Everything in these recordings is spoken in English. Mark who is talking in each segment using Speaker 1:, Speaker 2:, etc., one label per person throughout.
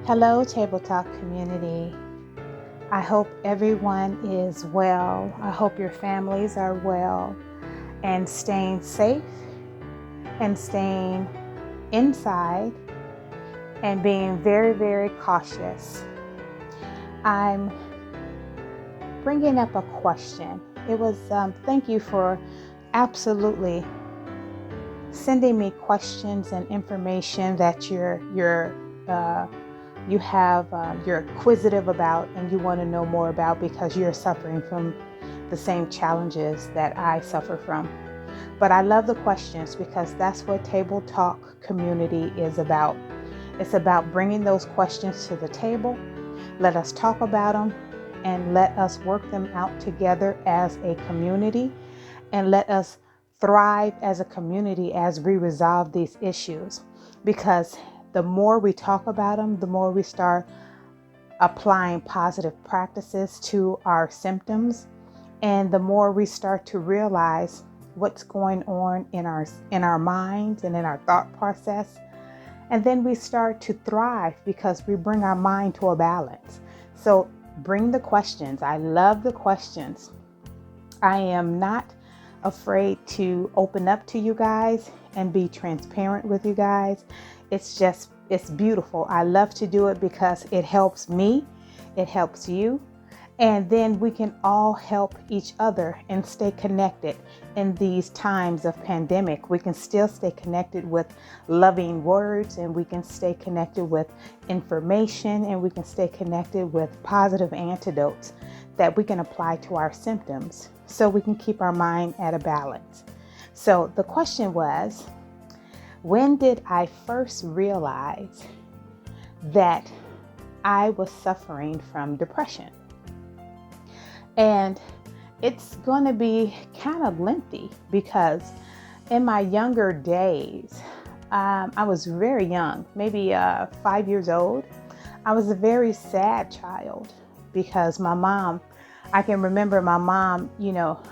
Speaker 1: Hello, Table Talk community. I hope everyone is well. I hope your families are well and staying safe and staying inside and being very, very cautious. I'm bringing up a question. It was thank you for absolutely sending me questions and information that you're inquisitive about and you want to know more about because you're suffering from the same challenges that I suffer from. But I love the questions because that's what Table Talk community is about. It's about bringing those questions to the table. Let us talk about them and let us work them out together as a community, and let us thrive as a community as we resolve these issues. Because the more we talk about them, the more we start applying positive practices to our symptoms, and the more we start to realize what's going on in our minds and in our thought process. And then we start to thrive because we bring our mind to a balance. So bring the questions. I love the questions. I am not afraid to open up to you guys and be transparent with you guys. It's beautiful. I love to do it because it helps me, it helps you, and then we can all help each other and stay connected in these times of pandemic. We can still stay connected with loving words, and we can stay connected with information, and we can stay connected with positive antidotes that we can apply to our symptoms so we can keep our mind at a balance. So the question was, when did I first realize that I was suffering from depression? And it's going to be kind of lengthy because in my younger days, I was very young, maybe 5 years old. I was a very sad child because I can remember my mom,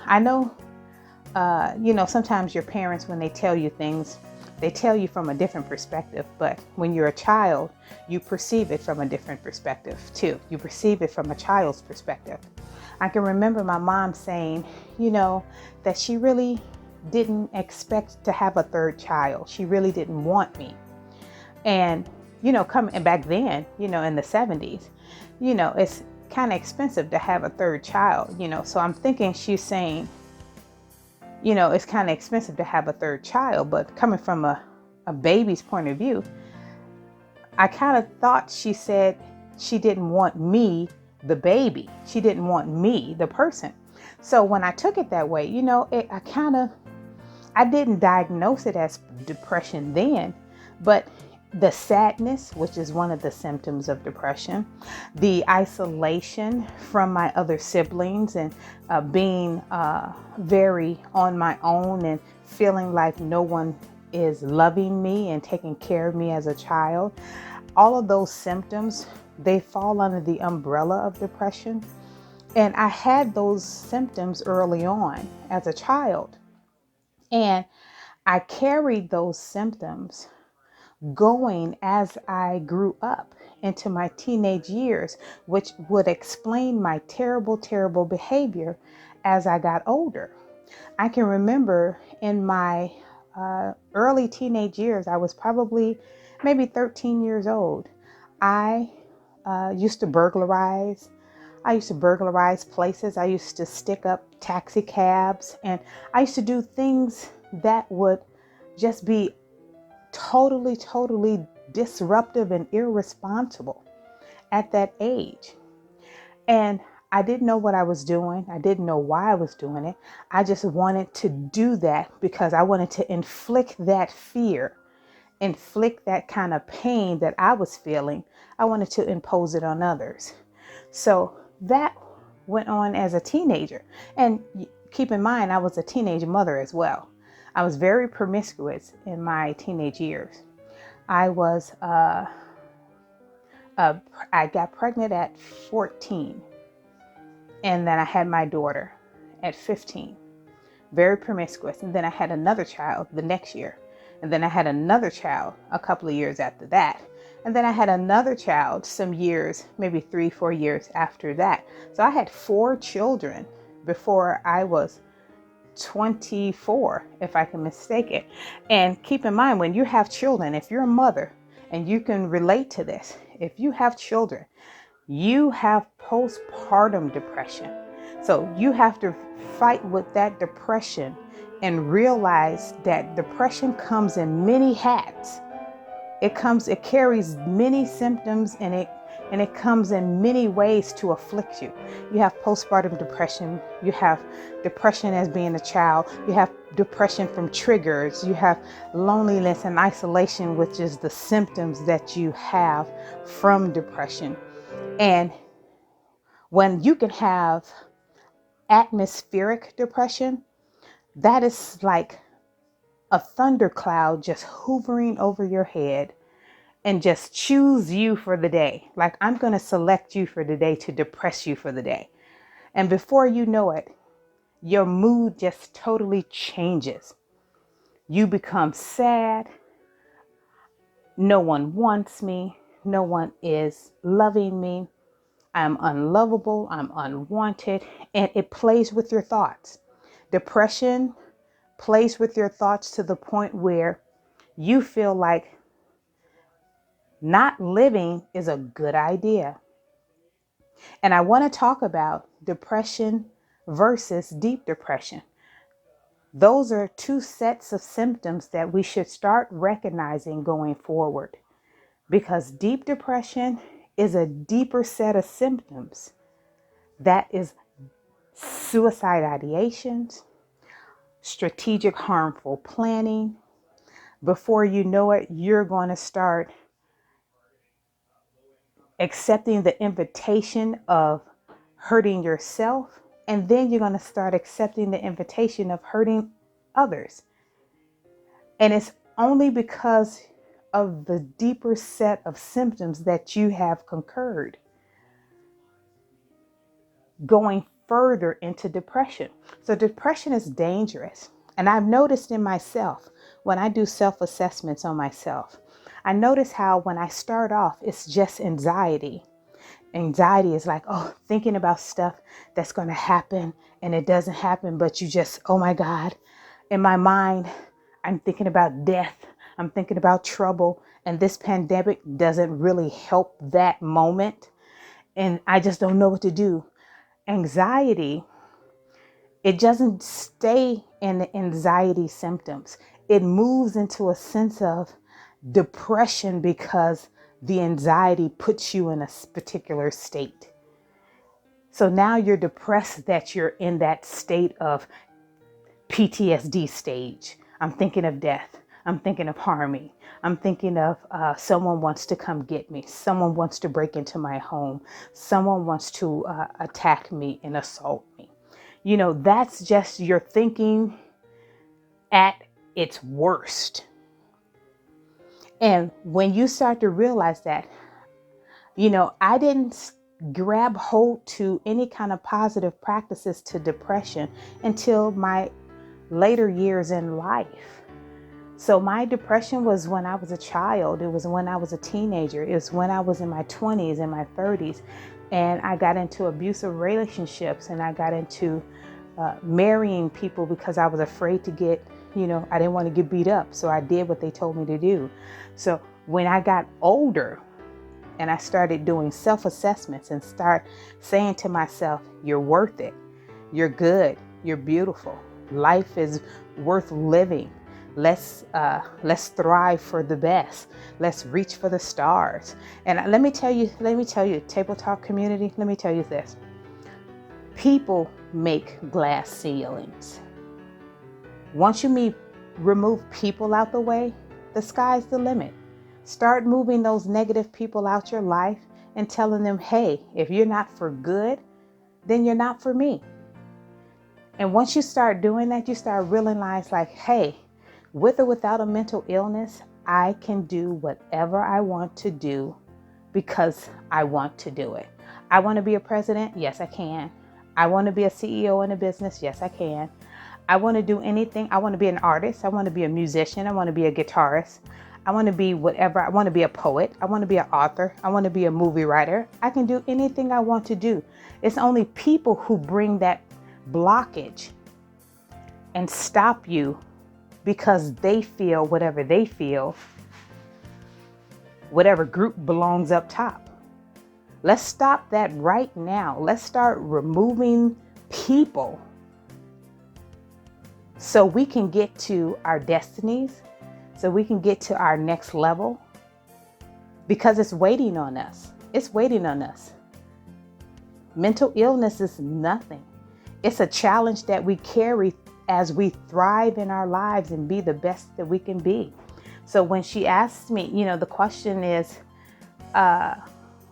Speaker 1: I know, sometimes your parents, when they tell you things, they tell you from a different perspective, but when you're a child, you perceive it from a different perspective too. You perceive it from a child's perspective. I can remember my mom saying, that she really didn't expect to have a third child. She really didn't want me. And, coming back then, in the 70s, it's kind of expensive to have a third child, so I'm thinking she's saying, it's kind of expensive to have a third child, but coming from a baby's point of view, I kind of thought she said she didn't want me, the baby. She didn't want me, the person. So when I took it that way, I didn't diagnose it as depression then, but the sadness, which is one of the symptoms of depression, the isolation from my other siblings, and being very on my own and feeling like no one is loving me and taking care of me as a child. All of those symptoms, they fall under the umbrella of depression. And I had those symptoms early on as a child. And I carried those symptoms going as I grew up into my teenage years, which would explain my terrible, terrible behavior as I got older. I can remember in my early teenage years, I was probably maybe 13 years old. I used to burglarize. I used to burglarize places. I used to stick up taxi cabs, and I used to do things that would just be totally disruptive and irresponsible at that age. And I didn't know what I was doing. I didn't know why I was doing it. I just wanted to do that because I wanted to inflict that fear, inflict that kind of pain that I was feeling. I wanted to impose it on others. So that went on as a teenager. And keep in mind, I was a teenage mother as well. I was very promiscuous in my teenage years. I got pregnant at 14, and then I had my daughter at 15. Very promiscuous. And then I had another child the next year. And then I had another child a couple of years after that. And then I had another child some years, maybe 3-4 years after that. So I had 4 children before I was 24, if I can mistake it. And keep in mind, when you have children, if you're a mother, and you can relate to this, if you have children, you have postpartum depression. So you have to fight with that depression and realize that depression comes in many hats. It carries many symptoms, and it comes in many ways to afflict you. You have postpartum depression. You have depression as being a child. You have depression from triggers. You have loneliness and isolation, which is the symptoms that you have from depression. And when you can have atmospheric depression, that is like a thundercloud just hovering over your head and just choose you for the day. Like, I'm going to select you for the day to depress you for the day. And before you know it, your mood just totally changes. You become sad. No one wants me. No one is loving me. I'm unlovable. I'm unwanted. And it plays with your thoughts. Depression plays with your thoughts to the point where you feel like not living is a good idea. And I want to talk about depression versus deep depression. Those are 2 sets of symptoms that we should start recognizing going forward, because deep depression is a deeper set of symptoms. That is suicide ideations, strategic harmful planning. Before you know it, you're going to start accepting the invitation of hurting yourself, and then you're going to start accepting the invitation of hurting others. And it's only because of the deeper set of symptoms that you have concurred going further into depression. So depression is dangerous. And I've noticed in myself, when I do self-assessments on myself, I notice how when I start off, it's just anxiety. Anxiety is like, thinking about stuff that's going to happen and it doesn't happen, but you just, oh my God, in my mind, I'm thinking about death. I'm thinking about trouble. And this pandemic doesn't really help that moment. And I just don't know what to do. Anxiety, it doesn't stay in the anxiety symptoms. It moves into a sense of depression because the anxiety puts you in a particular state. So now you're depressed that you're in that state of PTSD stage. I'm thinking of death. I'm thinking of harming. I'm thinking of someone wants to come get me. Someone wants to break into my home. Someone wants to attack me and assault me. You know, that's just your thinking at its worst. And when you start to realize that, I didn't grab hold to any kind of positive practices to depression until my later years in life. So my depression was when I was a child. It was when I was a teenager. It was when I was in my 20s and my 30s. And I got into abusive relationships, and I got into marrying people because I was afraid to get, I didn't want to get beat up. So I did what they told me to do. So when I got older and I started doing self-assessments and start saying to myself, you're worth it. You're good. You're beautiful. Life is worth living. Let's thrive for the best. Let's reach for the stars. And let me tell you, Table Talk community, let me tell you this. People make glass ceilings. Once you remove people out the way, the sky's the limit. Start moving those negative people out your life and telling them, hey, if you're not for good, then you're not for me. And once you start doing that, you start realizing like, hey, with or without a mental illness, I can do whatever I want to do because I want to do it. I want to be a president. Yes, I can. I want to be a CEO in a business. Yes, I can. I want to do anything. I want to be an artist. I want to be a musician. I want to be a guitarist. I want to be whatever. I want to be a poet. I want to be an author. I want to be a movie writer. I can do anything I want to do. It's only people who bring that blockage and stop you because they feel whatever they feel, whatever group belongs up top. Let's stop that right now. Let's start removing people so we can get to our destinies, so we can get to our next level, because it's waiting on us. It's waiting on us. Mental illness is nothing. It's a challenge that we carry as we thrive in our lives and be the best that we can be. So when she asked me, the question is,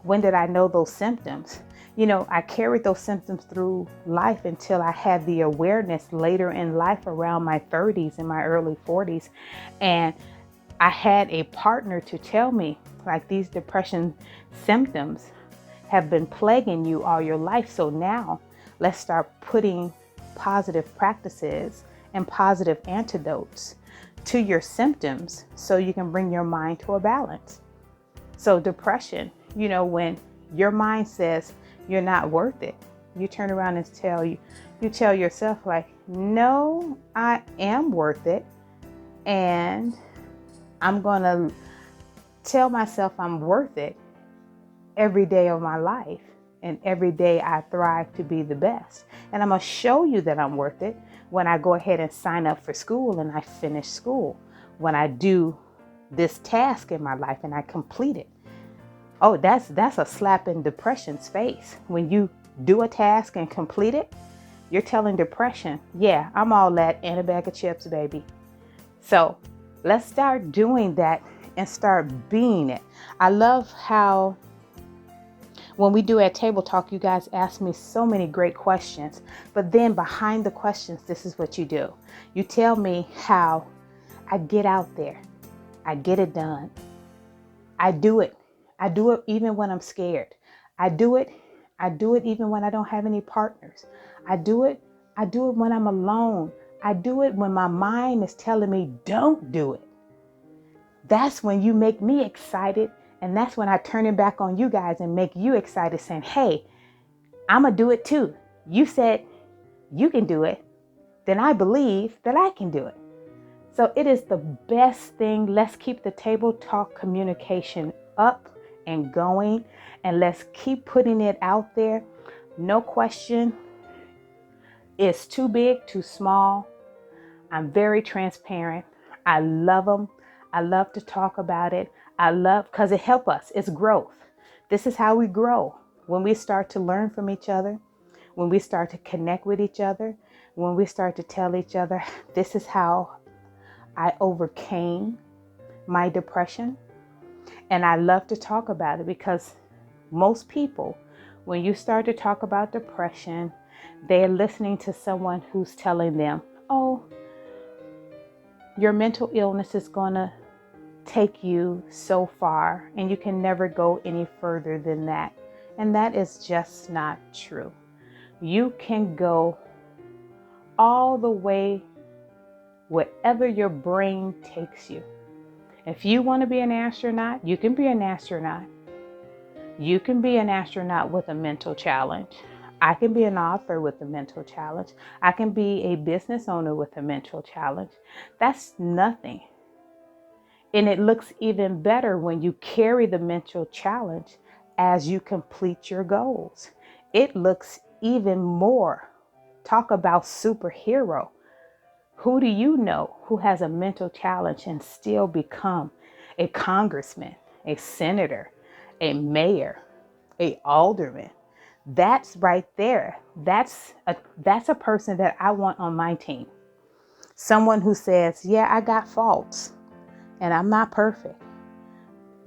Speaker 1: when did I know those symptoms? I carried those symptoms through life until I had the awareness later in life around my 30s and my early 40s. And I had a partner to tell me, like, these depression symptoms have been plaguing you all your life. So now let's start putting positive practices and positive antidotes to your symptoms so you can bring your mind to a balance. So depression, when your mind says you're not worth it, you turn around and tell yourself, like, no, I am worth it. And I'm going to tell myself I'm worth it every day of my life. And every day I thrive to be the best. And I'm going to show you that I'm worth it when I go ahead and sign up for school and I finish school. When I do this task in my life and I complete it. Oh, that's a slap in depression's face. When you do a task and complete it, you're telling depression, yeah, I'm all that and a bag of chips, baby. So let's start doing that and start being it. I love how when we do at Table Talk, you guys ask me so many great questions. But then behind the questions, this is what you do. You tell me how I get out there. I get it done. I do it. I do it even when I'm scared. I do it even when I don't have any partners. I do it when I'm alone. I do it when my mind is telling me don't do it. That's when you make me excited. And that's when I turn it back on you guys and make you excited, saying, hey, I'm going to do it too. You said you can do it. Then I believe that I can do it. So it is the best thing. Let's keep the Table Talk communication up and going. And let's keep putting it out there. No question. It's too big, too small. I'm very transparent. I love them. I love to talk about it. Because it helps us. It's growth. This is how we grow. When we start to learn from each other, when we start to connect with each other, when we start to tell each other, this is how I overcame my depression. And I love to talk about it because most people, when you start to talk about depression, they're listening to someone who's telling them, oh, your mental illness is going to take you so far and you can never go any further than that. And that is just not true. You can go all the way wherever your brain takes you. If you want to be an astronaut, you can be an astronaut. You can be an astronaut with a mental challenge. I can be an author with a mental challenge. I can be a business owner with a mental challenge. That's nothing. And it looks even better when you carry the mental challenge as you complete your goals. It looks even more. Talk about superhero. Who do you know who has a mental challenge and still become a congressman, a senator, a mayor, a alderman? That's right there. That's a person that I want on my team. Someone who says, yeah, I got faults. And I'm not perfect,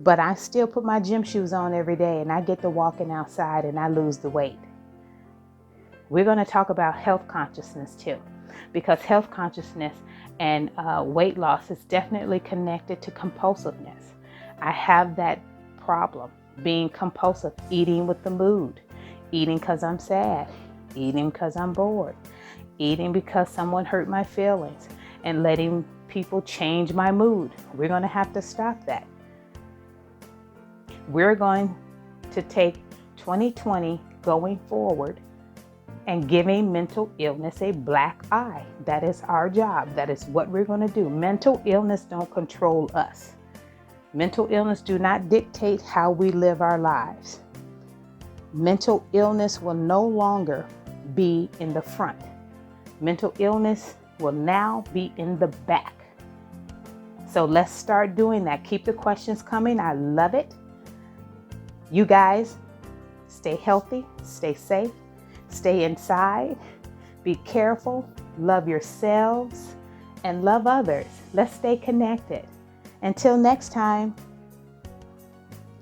Speaker 1: but I still put my gym shoes on every day and I get to walking outside and I lose the weight. We're going to talk about health consciousness too, because health consciousness and weight loss is definitely connected to compulsiveness. I have that problem, being compulsive, eating with the mood, eating because I'm sad, eating because I'm bored, eating because someone hurt my feelings, and letting people change my mood. We're going to have to stop that. We're going to take 2020 going forward and giving mental illness a black eye. That is our job. That is what we're going to do. Mental illness don't control us. Mental illness do not dictate how we live our lives. Mental illness will no longer be in the front. Mental illness will now be in the back. So let's start doing that. Keep the questions coming. I love it. You guys, stay healthy, stay safe, stay inside, be careful, love yourselves, and love others. Let's stay connected. Until next time,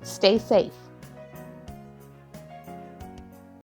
Speaker 1: stay safe.